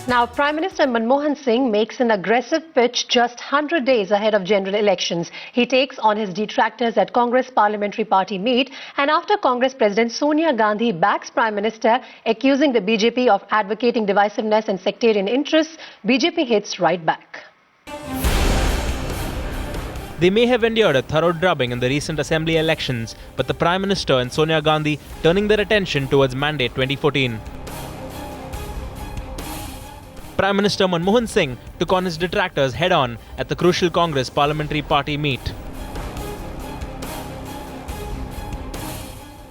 Now, Prime Minister Manmohan Singh makes an aggressive pitch just 100 days ahead of general elections. He takes on his detractors at Congress Parliamentary Party meet, and after Congress President Sonia Gandhi backs Prime Minister, accusing the BJP of advocating divisiveness and sectarian interests, BJP hits right back. They may have endured a thorough drubbing in the recent assembly elections, but the Prime Minister and Sonia Gandhi turning their attention towards Mandate 2014. Prime Minister Manmohan Singh took on his detractors head-on at the crucial Congress Parliamentary Party meet.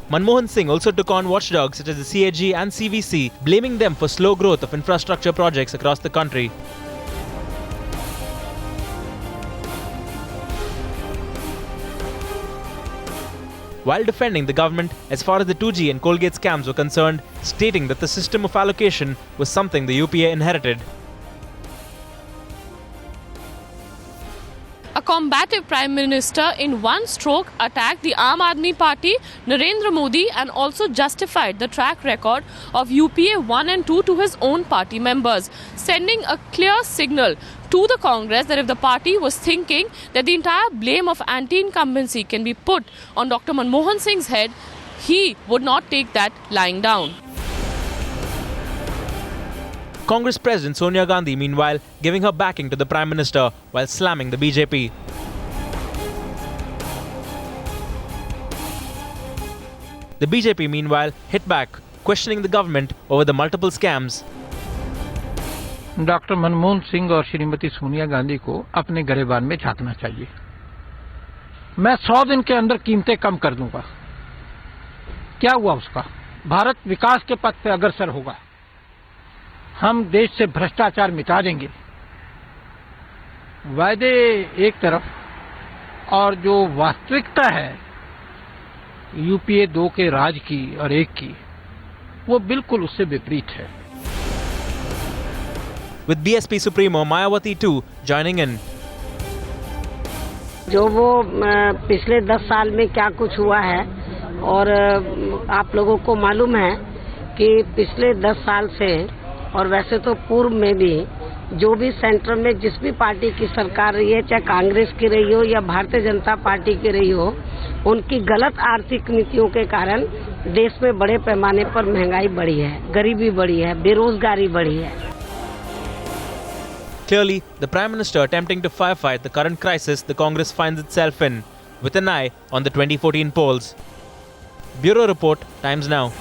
Manmohan Singh also took on watchdogs such as the CAG and CVC, blaming them for slow growth of infrastructure projects across the country. While defending the government as far as the 2G and Colgate scams were concerned, stating that the system of allocation was something the UPA inherited. A combative Prime Minister in one stroke attacked the Aam Aadmi Party, Narendra Modi, and also justified the track record of UPA 1 and 2 to his own party members, sending a clear signal to the Congress that if the party was thinking that the entire blame of anti-incumbency can be put on Dr. Manmohan Singh's head, he would not take that lying down. Congress President Sonia Gandhi, meanwhile, giving her backing to the Prime Minister while slamming the BJP. The BJP, meanwhile, hit back, questioning the government over the multiple scams. Doctor Manmohan Singh और श्रीमती सोनिया गांधी को अपने गिरबान में झांकना चाहिए। मैं 100 दिन के अंदर कीमतें कम कर दूंगा। क्या हुआ उसका? भारत विकास के पथ पे अग्रसर होगा। हम देश से भ्रष्टाचार मिटा देंगे। वायदे एक तरफ और जो वास्तविकता है यूपीए 2 के राज की और 1 की, वो बिल्कुल उससे विपरीत है। With BSP Supremo Mayawati too joining in. जो वो पिछले 10 साल में क्या कुछ हुआ है और आप लोगों को मालूम है कि पिछले 10 साल से और वैसे तो पूर्व में भी जो भी सेंटर में जिस भी पार्टी की सरकार रही है, चाहे कांग्रेस की रही हो या भारतीय जनता पार्टी की रही हो, उनकी गलत आर्थिक नीतियों के कारण देश में बड़े पैमाने पर महंगाई बढ़ी है, गरीबी बढ़ी है, बेरोजगारी बढ़ी है। Clearly, the Prime Minister attempting to firefight the current crisis the Congress finds itself in, with an eye on the 2014 polls. Bureau Report, Times Now.